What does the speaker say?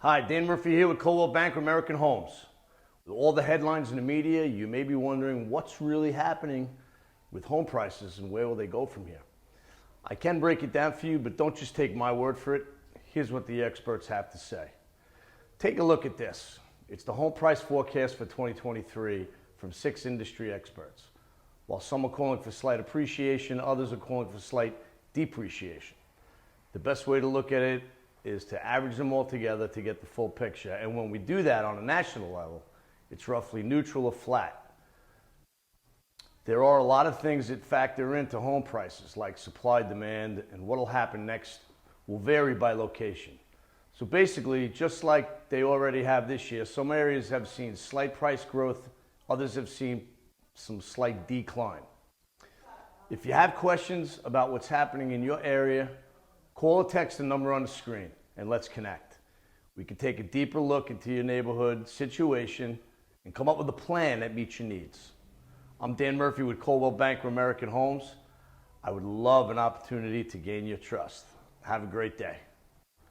Hi, Dan Murphy here with Coldwell Banker American Homes. With all the headlines in the media, you may be wondering what's really happening with home prices and where will they go from here. I can break it down for you, but don't just take my word for it. Here's what the experts have to say. Take a look at this. It's the home price forecast for 2023 from 6 industry experts. While some are calling for slight appreciation, others are calling for slight depreciation. The best way to look at it is to average them all together to get the full picture. And when we do that on a national level, it's roughly neutral or flat. There are a lot of things that factor into home prices, like supply, demand, and what will happen next will vary by location. So basically, just like they already have this year, some areas have seen slight price growth, others have seen some slight decline. If you have questions about what's happening in your area, call or text the number on the screen and let's connect. We can take a deeper look into your neighborhood situation and come up with a plan that meets your needs. I'm Dan Murphy with Coldwell Banker American Homes. I would love an opportunity to gain your trust. Have a great day.